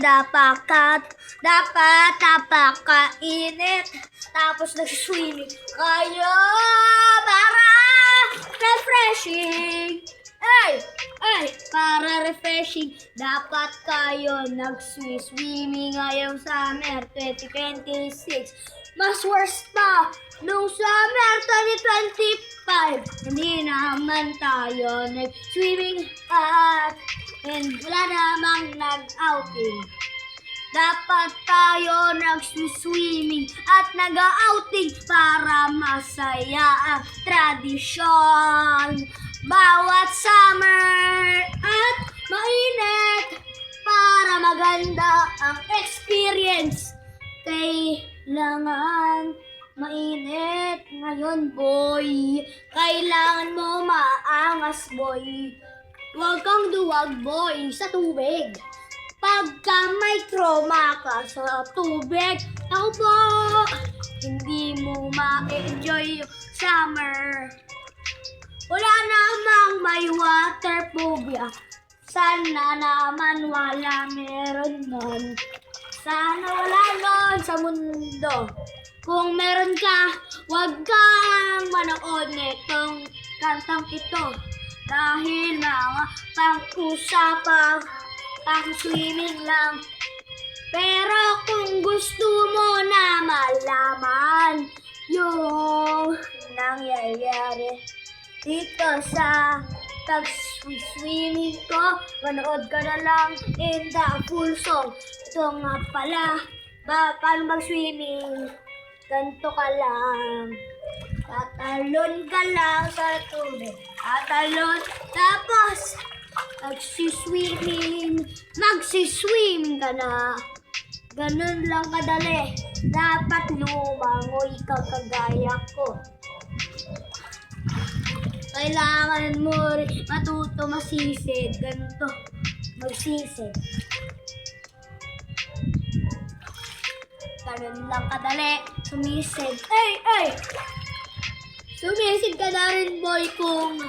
Dapat napakainit. Tapos nag-swimming kayo para refreshing. Para refreshing. Dapat kayo nag-swimming ngayong summer 2026. Mas worse pa nung summer 2025. Hindi naman tayo nag-swimming at wala namang nag-outing. Dapat tayo nag-swimming at nag-outing para masaya ang tradisyon. Bawat summer at mainit para maganda ang experience. Kailangan mainit ngayon, boy. Kailangan mo maangas, boy. Huwag kang duwag, boy, sa tubig. Pagka may trauma ka sa tubig, ako po, hindi mo ma-enjoy yung summer. Wala namang may water phobia. Sana naman wala meron nun. Sana wala nun sa mundo. Kung meron ka, huwag kang manood nitong kantang ito. Dahil mga pang-usapang pang-swimming lang. Pero kung gusto mo na malaman yung nangyayari dito sa pag-swimming ko, manood ka na lang in the full song. Ito nga pala, paano mag-swimming? Ganto ka lang. Tatalon ka lang sa tubig. Tatalon. Tapos, magsiswimming ka na. Ganun lang kadali. Dapat lumangoy ka kagaya ko. Kailangan mo rin matuto masisid. Ganito. Magsisid. Ganun lang kadali. Sumisid. Sumisid ka na rin, boy, kung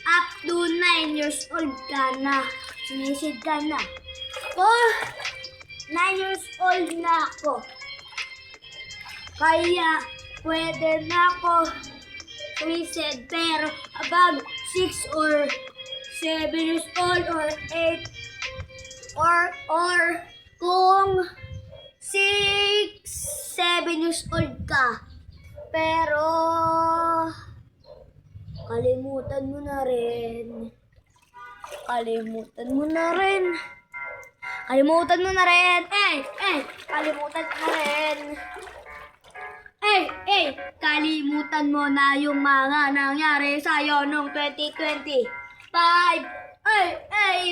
up to 9 years old ka na. Sumisid ka na. 9 years old na ako. Kaya pwede na ako sumisid. Pero above 6 or 7 years old or 8 or kung 6, 7 years old ka. Pero kalimutan mo na rin. Kalimutan mo na rin. Kalimutan mo na rin. Kalimutan mo na yung mga nangyari sa'yo noong 2025.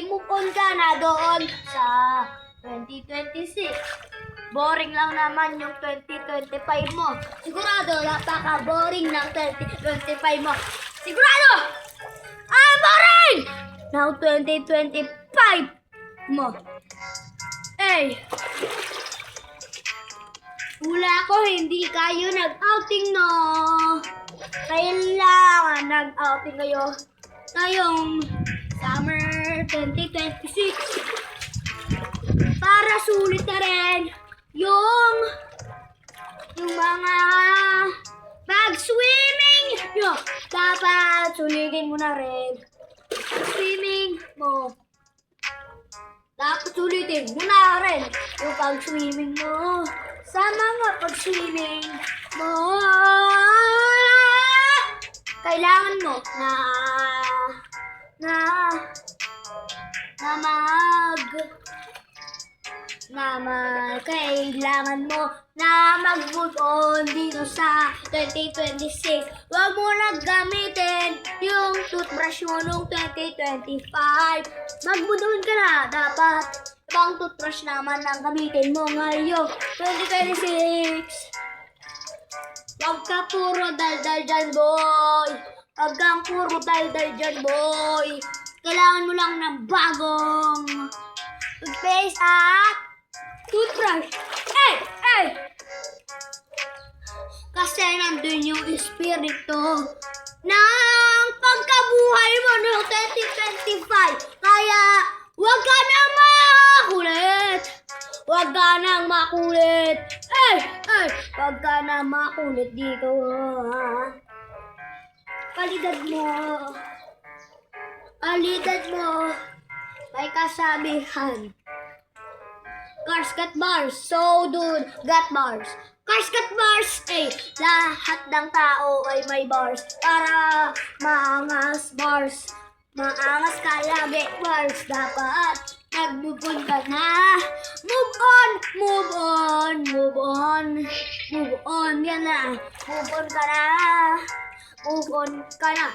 Move on ka na doon sa 2026. Boring lang naman yung 2025 mo. Sigurado, napaka-boring ng 2025 mo. Sigurado! Boring! Ng 2025 mo. Hula ko, hindi kayo nag-outing, no? Kailangan nag-outing kayo ngayong summer 2026. Para sulit na rin yung mga pag-swimming nyo. Dapat sulitin mo na rin. Swimming mo. Dapat sulitin mo na rin yung pag-swimming mo. Sa mga pag-swimming mo, kailangan mo kailangan mo na mag-move on dito sa 2026. Huwag mo na gamitin yung toothbrush mo nung 2025. Mag-move on ka na. Dapat ibang toothbrush naman ang gamitin mo ngayong 2026. Huwag ka puro daldal dyan, boy. Huwag kang puro daldal dyan, boy. Kailangan mo lang ng bagong toothpaste at toothbrush. Kasi nandun yung espiritu ng pagkabuhay mo noong 2025. Kaya, huwag makulit. Ay! Ay! Huwag ka na makulit dito, ha? Palidad mo. Palidad mo. May kasabihan. Cars got bars, so dude got bars. Cars got bars, eh. Lahat ng tao ay may bars. Para maangas bars. Maangas ka lagi bars. Dapat nag-move on ka na. Move on, move on, move on. Move on, yan na. Move on ka na. Move on ka na.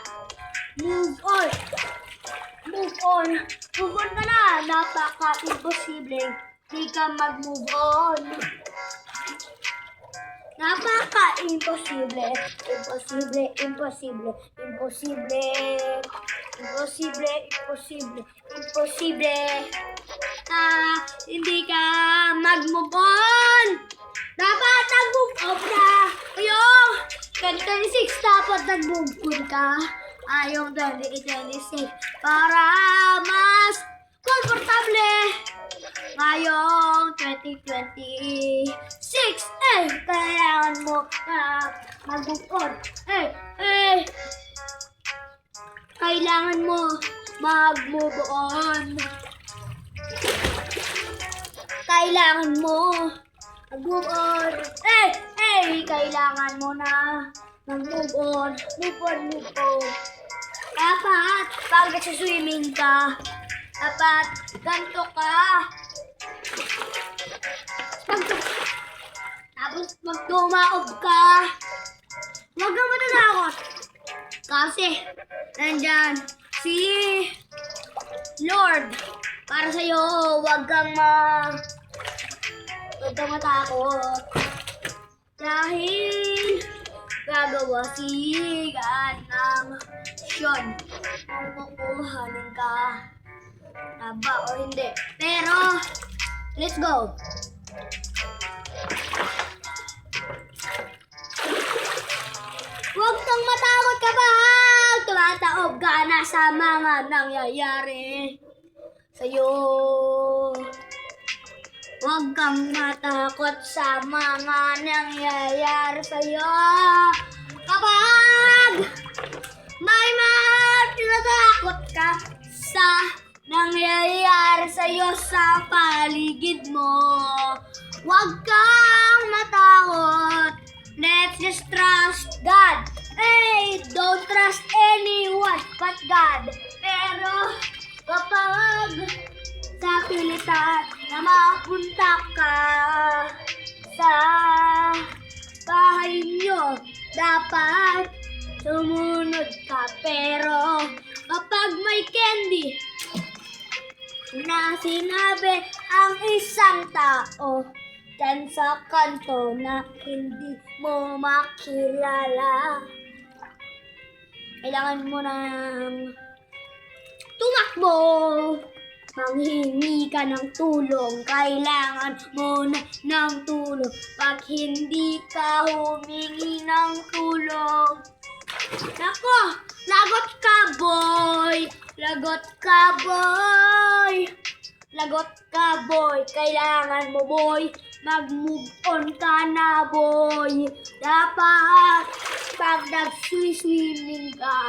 Move on. Move on. Move on ka na. Napaka-imposible. Di ka mag-move on. Napaka-imposible. Imposible, imposible, imposible. Imposible, imposible, imposible. Hindi ka mag-move on. Dapat nag-move on na. Ayong 2026 dapat nag-move on ka. Ayong 2026 para mas komportable. Ngayong 2026, kailangan mo na mag-move on. Kailangan mo mag-move on. Kailangan mo mag-move on. Kailangan mo na mag-move on. Move on, move on. Dapat, pag nagsiswimming ka, dapat ganito ka. Tapos magtumaob ka. Huwag kang matatakot. Kasi nandyan si Lord para sa'yo. Huwag kang matakot. Dahil gagawa si God ng misyon kung kukuhanin ka. Ba o hindi. Pero, let's go. Huwag kang matakot kapag tumataob ka na sa mga nangyayari sa'yo. Huwag kang matakot sa mga nangyayari sa'yo. Kapag may tinatakot ka sa nangyayari sa'yo sa paligid mo, huwag kang matakot. Let's just trust God. Don't trust anyone but God. Pero kapag sa pilitan na mapunta ka sa bahay nyo, dapat sumunod ka. Pero kapag may candy na sinabi ang isang tao dyan sa kanto na hindi mo makilala, kailangan mo nang tumakbo, manghingi ka ng tulong. Kailangan mo na ng tulong. Pag hindi ka humingi ng tulong, nako, lagot ka boy. Lagot ka boy. Lagot ka boy. Kailangan mo boy, mag-move on ka na boy. Dapat pag nag-swimming ka,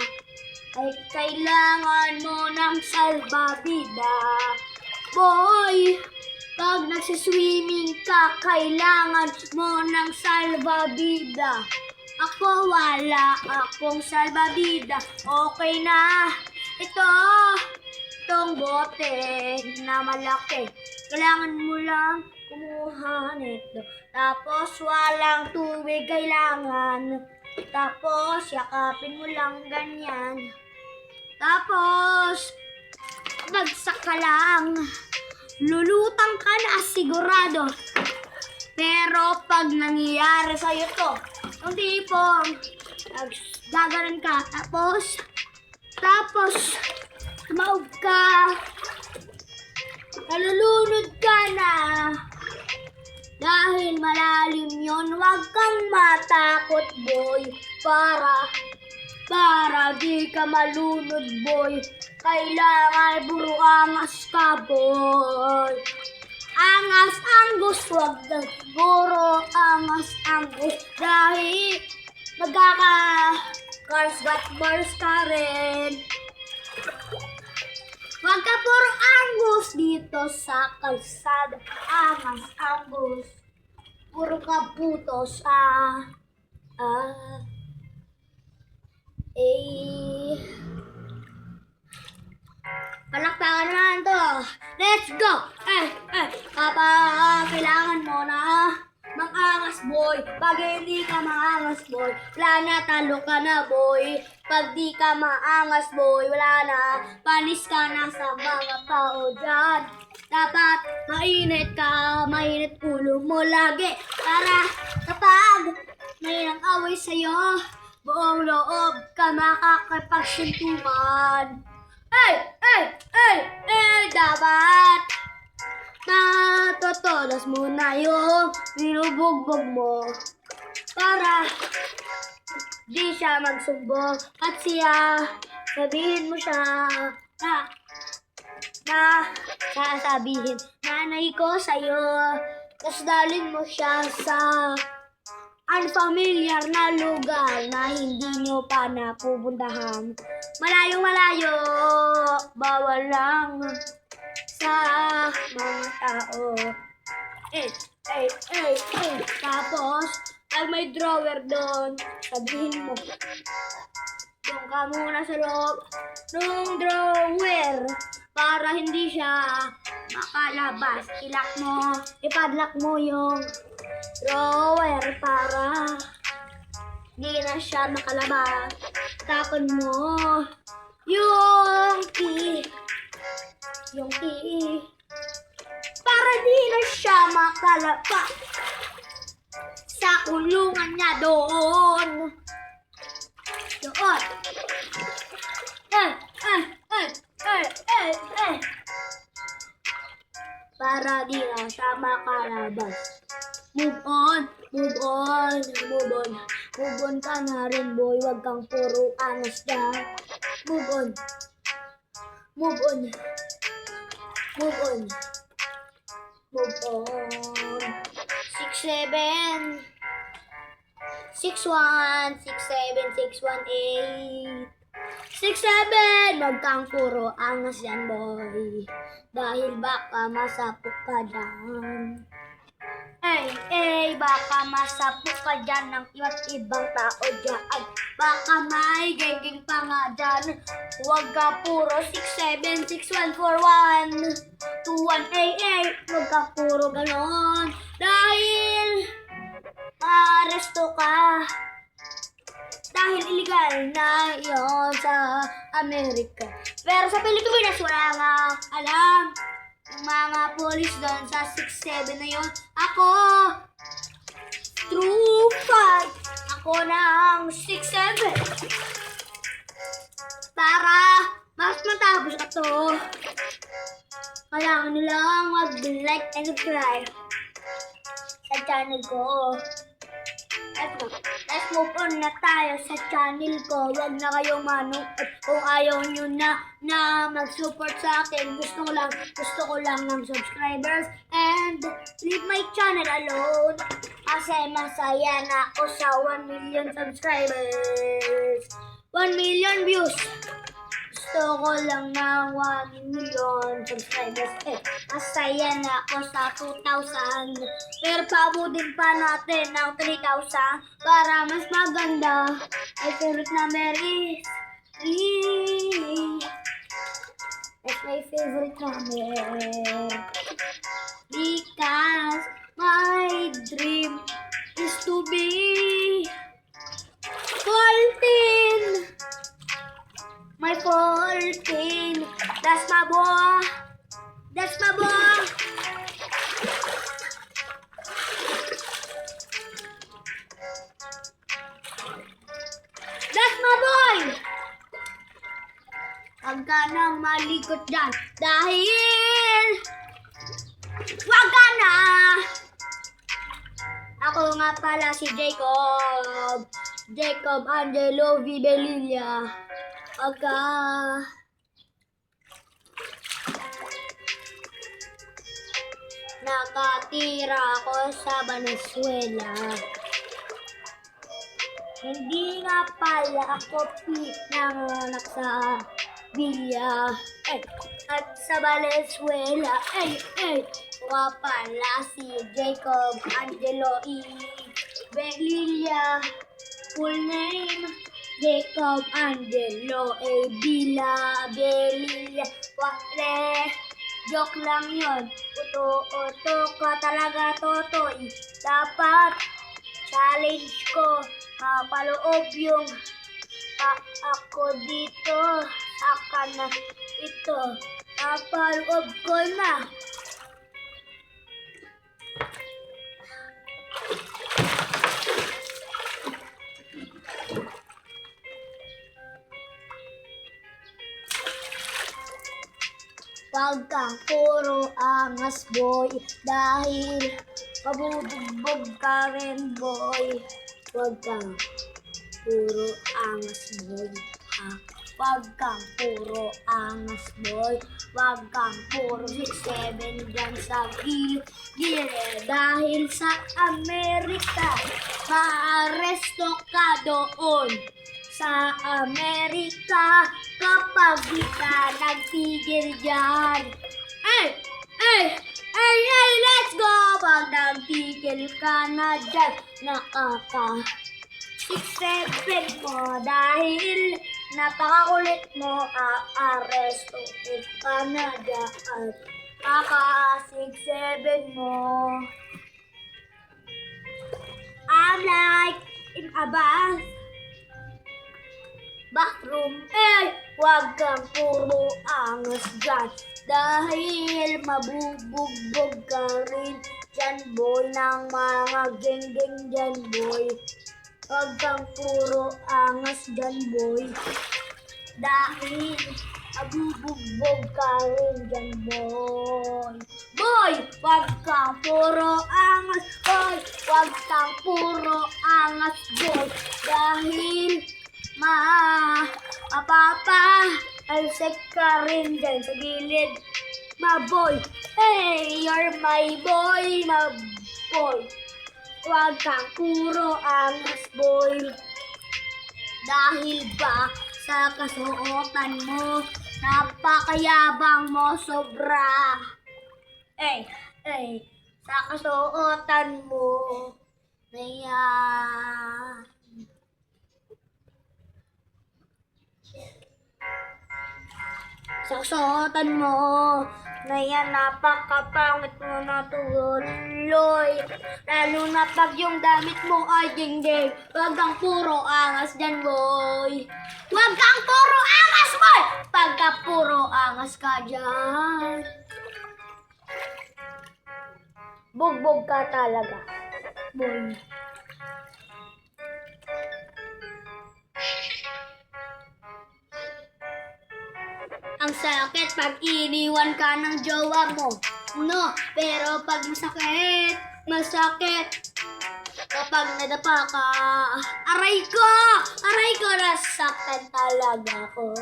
ay kailangan mo ng salbabida. Boy, pag nagsiswimming ka, kailangan mo ng salbabida. Ako wala akong salbabida. Okay na. Itong bote na malaki. Kailangan mo lang kumuha nito. Tapos walang tubig kailangan. Tapos yakapin mo lang ganyan. Tapos bagsak ka lang. Lulutang ka na sigurado. Pero pag nangyayari sa'yo to, yung tipong gaganan ka, tapos tumaob ka, nalulunod ka na. Dahil malalim yon, huwag kang matakot boy. Para di ka malunod boy. Kailangan buruangas ka boy. Angas Angus, wag daw siguro angas Angus dahil magkaka-cars got bars ka rin. Wag ka puro Angus dito sa kalsada. Angas Angus. Puro ka putos palakpakan naman to. Let's go! Kapag kailangan mo na mang-angas boy. Pag hindi ka maangas boy, wala na, talo ka na boy. Pag di ka maangas boy, wala na, panis ka na sa mga tao dyan. Dapat mainit ka, mainit ulo mo lagi. Para kapag may nang-away sa'yo, buong loob ka makakapagsuntukan. Dapat matotodas mo na yung binubugbog mo para di siya magsumbong at siya sabihin mo siya na sasabihin nanay ko sa'yo, tas dalhin mo siya sa unfamiliar na lugar na hindi nyo pa napupuntahan. Malayo-malayo, bawal lang sa mga tao. Tapos, pag may drawer doon, sabihin mo, doon ka muna sa loob ng drawer para hindi siya makalabas. Ipadlock mo yung drawer para hindi na siya makalabas. Tapon mo yung key para di na siya makalabas sa kulungan niya doon. Para di na siya makalabas. Move on ka na rin boy, wag kang puro angas dyan. Move on. 6'7", 6'1", 6'7", 6'1", 6'7", wag kang puro angas yan boy, dahil baka masapok ka dyan. Baka masapok ka dyan ng iba't ibang tao dyan. Baka may gengeng pa nga dyan. Huwag ka puro 6'7", 6'1", 4'1", 2'1", huwag ka puro ganon. Dahil maaresto ka. Dahil illegal na yun sa Amerika. Pero sa Pilipinas wala nga alam. Yung mga polis doon sa 6'7" na yun. Ako, true fight. Ako ng 6'7". Para mas matapos ito, kailangan nilang mag-like and subscribe sa channel ko. Let's move on na tayo sa channel ko. Huwag na kayong manong kung ayaw nyo na mag-support sa akin. Gusto ko lang ng subscribers and leave my channel alone. Kasi masaya na ako sa 1 million subscribers. 1 million views. Gusto ko lang ng 1 million subscribers. Masaya na ako sa 2,000. Pero pabutin pa natin ng 3,000 para mas maganda. My favorite number is 3. That's my favorite number. Because my dream is to be 14. My 14. That's my boy. That's my boy. That's my boy. Huwag ka nang malikot dyan. Dahil wag ka na. Ako nga pala si Jacob. Jacob Angelo Vibelilla. Aga. nakatira ako sa Venezuela. Hindi nga pala ako pinanganak sa Villa at sa Venezuela. Nga pala si Jacob Angelo E. Belilla. Full name, Jacob Angelo A. Villa Belilla. Wale, joke lang yun. Uto ka talaga, Totoy. Dapat challenge ko. Paloob yung ako dito. Saka na ito. Paloob ko na. Wag kang puro angas, boy, dahil mabubugbog ka rin, boy. Wag kang puro angas, boy, ha? Wag kang puro angas, boy. Wag kang puro 6'7" dyan sa gilid. Dahil sa Amerika, maaresto ka doon. Sa Amerika, kapag di ka nagtigil dyan. Let's go! Pag nagtigil ka na dyan, nakaka 6'7" mo dahil napakakulit mo, aaresto ka na dyan. Kaka 6'7" mo. I'm like in a bathroom. Wag kang puro angas dyan, dahil mabubugbog ka rin dyan, boy, ng mga geng-geng dyan, boy. Wag kang puro angas dyan, boy, dahil mabubugbog ka rin dyan, boy. Boy, wag kang puro angas, boy. Wag kang puro angas, boy, dahil alsek ka rin dyan sa gilid, ma boy. You're my boy, ma boy. Wag kang puro angas, boy, dahil ba sa kasuotan mo, napakayabang mo sobra. Sa kasuotan mo na yan. Sa kasuotan mo na yan, napakapangit mo na tuloy. Lalo na pag yung damit mo ay ding-ding. Wag kang puro angas dyan, boy. Wag kang puro angas, boy! Pagka puro angas ka dyan, bugbog ka talaga, boy. Ang sakit pag iniwan ka ng jowa mo, no? Pero pag masakit kapag nadapa ka. Aray ko, nasaktan talaga ko.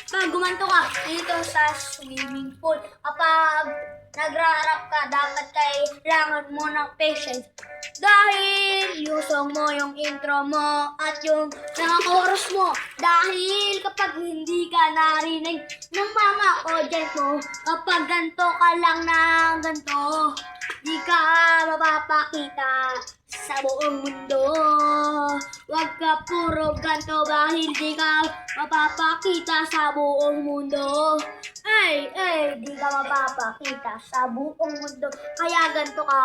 Pag gumanto ka dito sa swimming pool, kapag nagrarap ka, dapat kailangan mo ng patience. Dahil yusong mo yung intro mo at yung mga chorus mo. Dahil kapag hindi ka narinig ng mga audience mo, kapag ganto ka lang ng ganto, di ka mapapakita sa buong mundo. Wag ka puro ganto dahil di ka mapapakita sa buong mundo. Di ka mapapakita sa buong mundo, kaya ganto ka.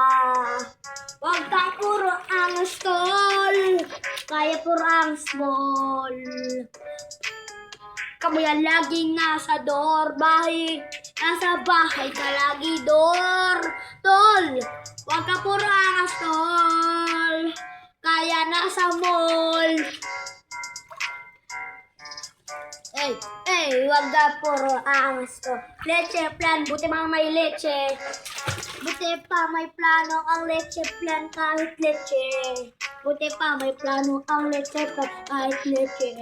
Wag kang puro angas, tol, kaya puro angas, bol. Kamuyan laging nasa door, nasa bahay ka lagi, door, tol. Wag ka puro angas, tol, kaya nasa mall. Wag ka puro angas, tol. Leche plan, buti mga may leche. Buti pa may plano ang leche plan kahit leche. Buti pa may plano ang leche plan kahit leche.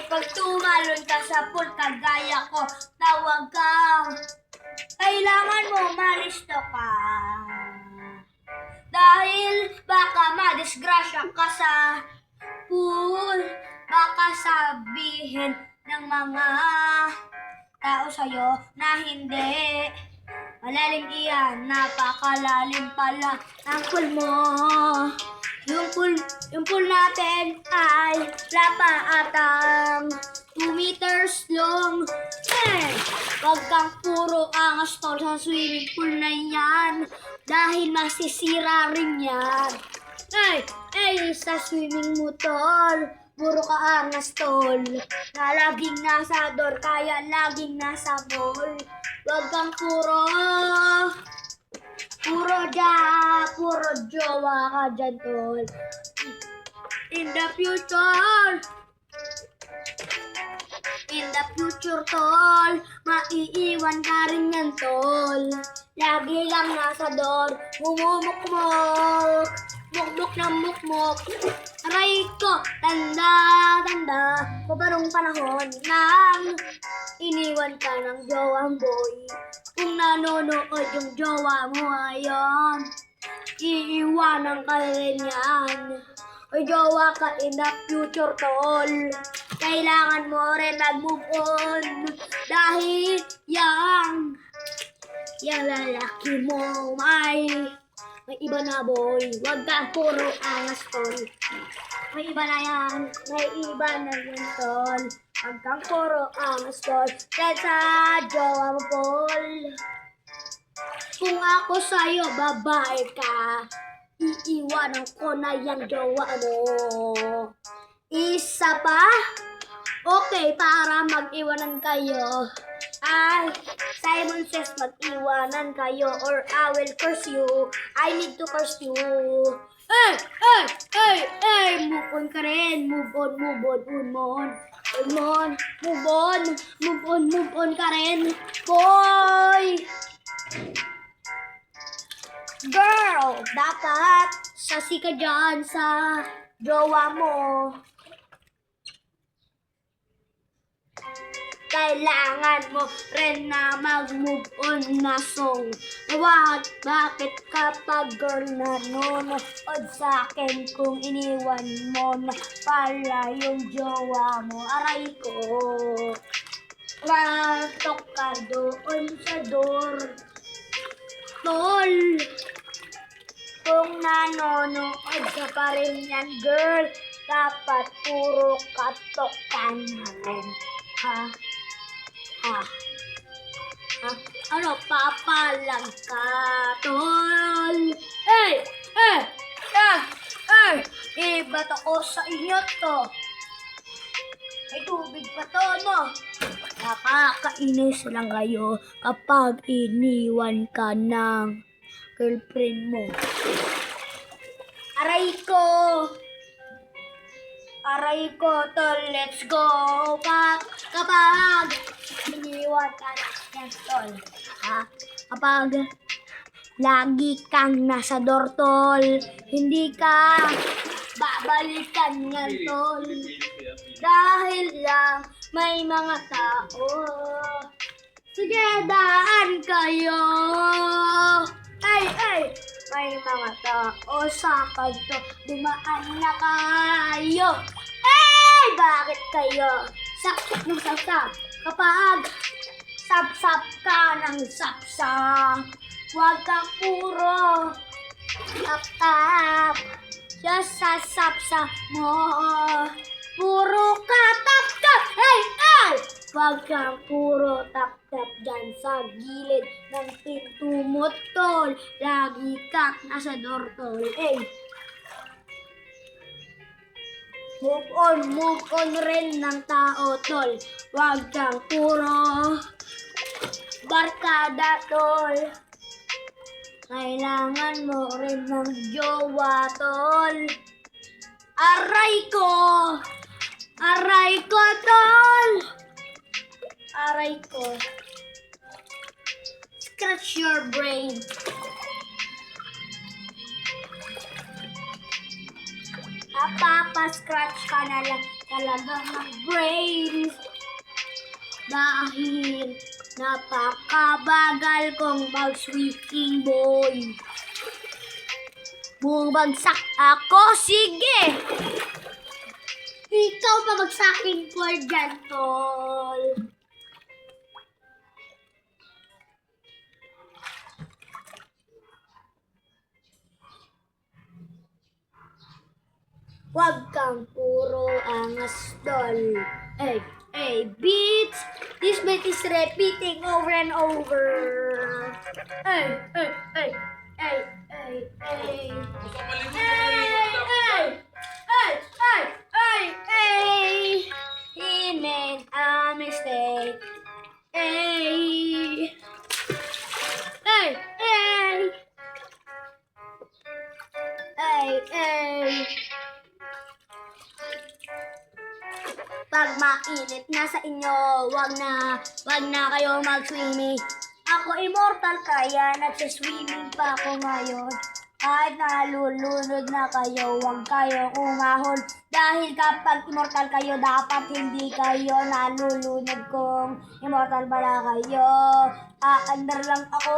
Pag tumalon ka sa pool kagaya ko, tawag kang kailangan mo paristo ka. Dahil baka madisgrasya ka sa pool. Baka sabihin ng mga tao sa'yo na hindi. Malalim iyan, napakalalim pala ang pool mo. Yung pool natin ay lapa atang 2 meters long. Wag kang puro angas tol sa swimming pool na yan. Dahil masisira rin yan. Sa swimming mo tol. Puro ka angas tol. Na laging nasa door, kaya laging nasa mall. Wag kang puro jowa ka dyan tol. In the future tol, maiiwan ka rin yan tol. Lagi lang nasa door, mumukmok, mukmok na mukmok. Aray ko, tanda, paparong panahon nang iniwan ka ng jowang boy. Kung nanonood yung jowa mo ngayon, iiwanan ka rin yan. Oy, jowa ka in the future tol. Kailangan mo rin mag-move on. Dahil yung lalaki mo may iba na boy. Wag kang puro angas tol. May iba na yan tol. Wag kang puro angas tol. Dahil sa jowa mo tol. Kung ako sa'yo babae ka, iiwanan ko na yung jowa mo. Isa pa? Okay, para mag-iwanan kayo. Simon says mag-iwanan kayo or I will curse you. I need to curse you. Move on ka rin. Move on ka rin. Boy! Girl, dapat sasi ka dyan sa jowa mo. Kailangan mo rin na mag-move on na song. Bakit kapag girl nanonood sa akin kung iniwan mo na pala yung jowa mo? Aray ko, ratok ka doon sa door. Tol, kung nanonood ka pa rin yan girl, dapat puro katok ka na rin. Ano, papalag ka, tol? Iba to ko sa inyo to. May tubig pa to, no? Nakakainis lang kayo kapag iniwan ka ng girlfriend mo. Aray ko, tol, let's go. Kapag iniwan ka ng tol, kapag lagi kang nasa door, tol, hindi ka babalikan yan, tol. Dahil lang may mga tao. Sige, daan kayo. May mga tao sa kanto. Dumaan na kayo. Bakit kayo? Saksak ng saksak. Kapag sapsap ka ng sapsap, huwag kang puro tap-tap. Just sa sapsap mo, puro ka tap-tap. Huwag kang puro tap-tap dyan sa gilid ng pinto mo, tol. Lagi kang nasa door, tol. Move on rin ng tao, tol. Huwag kang puro barkada, tol. Kailangan mo rin ng jowa, tol. Aray ko, tol. Aray ko. Scratch your brain. Scratch ka na lang talaga ng brain. Dahil Napakabagal kong mag-swimming, boy. Bumagsak ako, sige! Ikaw pa magsakin for dyan, tol. Huwag kang puro angas, tol. Hey, beats! This beat is repeating over and over. Hey. He made a mistake. Hey. Pag mainit na sa inyo, wag na kayo mag-swimming. Ako immortal kaya nagsiswimming pa ako ngayon. Kahit nalulunod na kayo, huwag kayong umahon. Dahil kapag immortal kayo, dapat hindi kayo nalulunod kung immortal pala kayo. Aandar lang ako,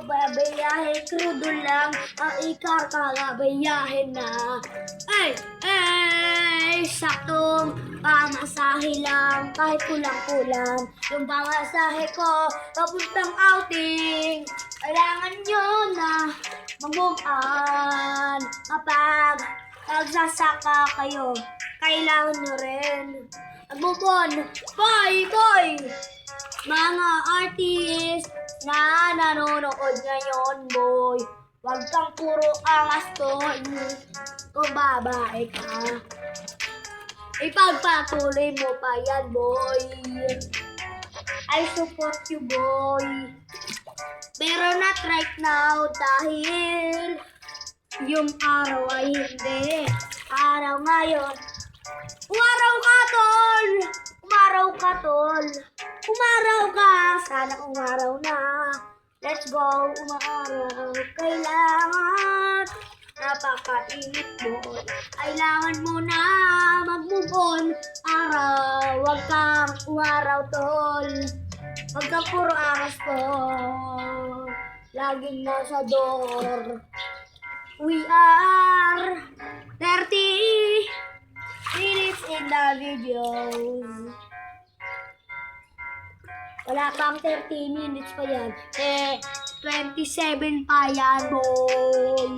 babayahin, krudo lang, ang ikar kagabayahin na. Saktong pamasahe lang, kahit kulang-kulang. Yung pamasahe ko, papuntang outing, kailangan nyo na mag-move on. Kapag nagsasaka kayo, kailangan nyo rin mag-move on. Boy! Mga artist na nanonood ngayon, boy, wag kang puro angas, tol. Kung babae ka, ipagpatuloy mo pa yan, boy. I support you, boy. Pero not right now dahil yung araw ay hindi. Araw ngayon. Umaraw ka, tol! Umaraw ka, tol! Umaraw ka! Sana umaraw na. Let's go, umaraw. Kailangan napakainit, boy. Kailangan mo na mag-move on. Araw, wag kang umaraw, tol. Wag kang puro angas, tol. Laging nasa door. We are 30 minutes in the videos. Wala pang 30 minutes pa yan. 27 pa yan, boy.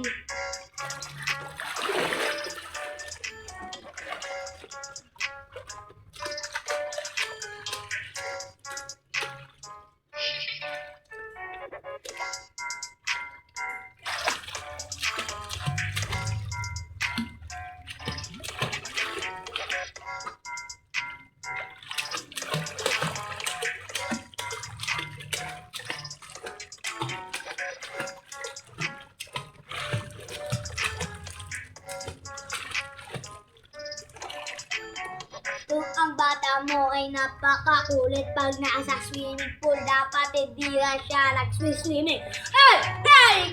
Kung ang bata mo ay napakakulit, pag nasa swimming pool, dapat hindi na siya nag-swimming.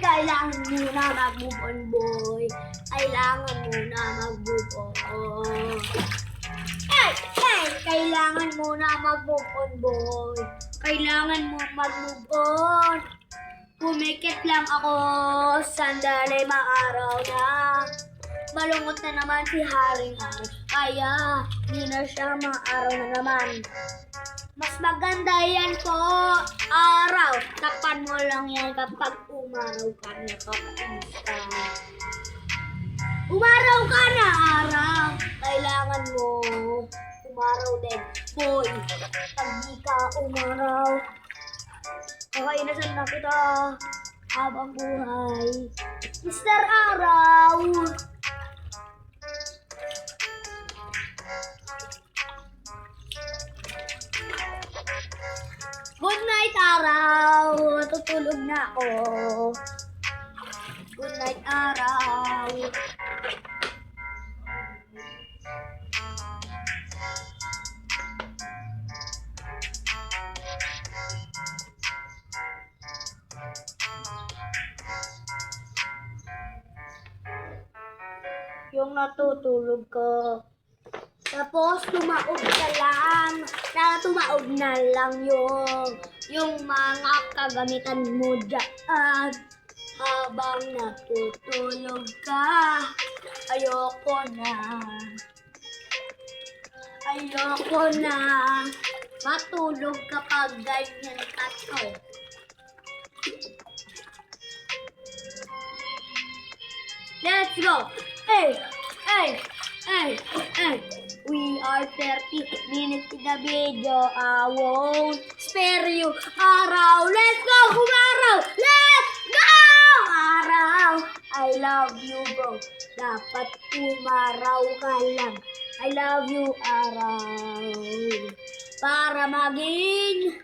Kailangan mo na mag-move on, boy. Kailangan mo na mag-move on. Kailangan mo na mag-move on, boy. Kailangan mo mag-move on. Pumikit lang ako, sandali maaraw na. Malungkot na naman si Haring Araw, kaya di na siya maaraw na naman. Mas maganda yan po, araw. Takpan mo lang yan kapag umaraw ka na, kapainis ka. Umaraw ka na, araw. Kailangan mo umaraw din, boy. Pag di ka umaraw, kakainasan na kita habang buhay. Mr. Araw! Good night, araw. Tutulog na ako. Good night, araw. Yung natutulog ka. Tapos tumaob ka lang, na tumaob na lang yung yung mga kagamitan mo dyan. Habang natutulog ka, ayoko na matulog kapag ganyan ka to. Let's go! Hey! Hey! Hey! Hey! We are 30 minutes in the video. I won't spare you. Araw! Let's go! Kumaraw! Let's go! Araw! I love you, bro. Dapat umaraw ka lang. I love you, araw. Para maging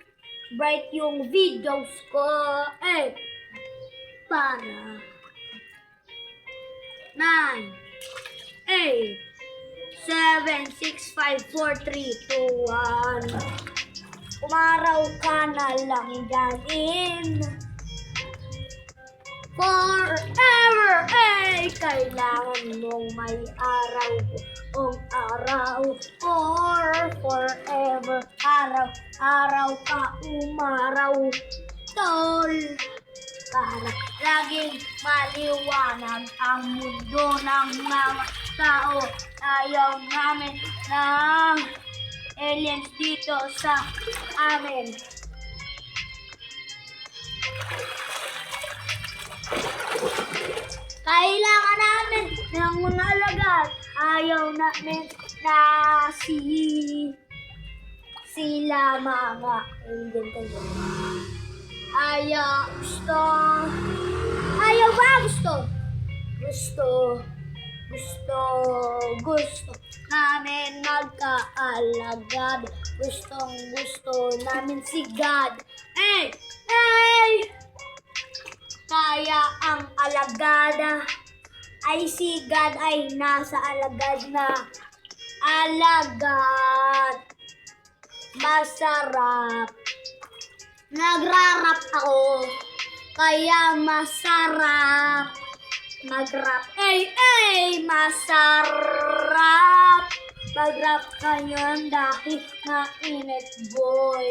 bright yung videos ko. Eh! Para 9, 8, 7, 6, 5, 4, 3, 2, 1. Umaraw ka na lang dyan forever. Eh, kailangan mong may araw kung araw or forever. Araw ka umaraw, tol. Para laging maliwanag ang mundo ng mga tao. Ayaw namin ng aliens dito sa amin. Kailangan namin ng mga alagad. Ayaw namin na sila mga alien kayo. Ayaw ba gusto namin magkaalagad. Gusto namin si God. Hey! Kaya ang alagad ay si God ay nasa alagad na. Alagad. Masarap. Nagrarap ako, kaya masarap mag-rap. Masarap mag-rap ngayon dahil mainit, boy.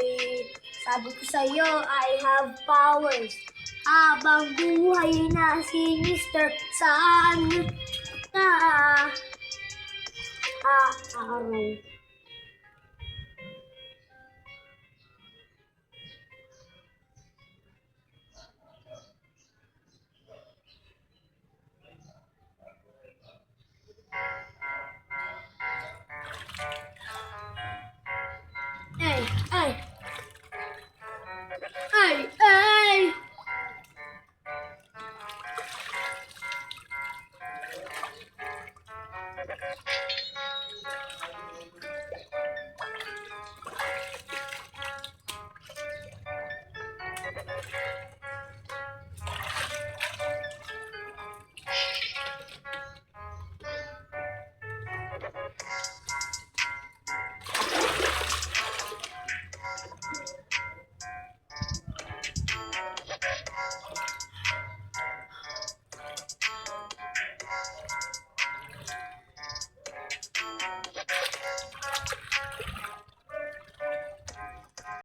Sabi ko sa'yo, I have powers. Habang buhay na si Mr. Sun na araw.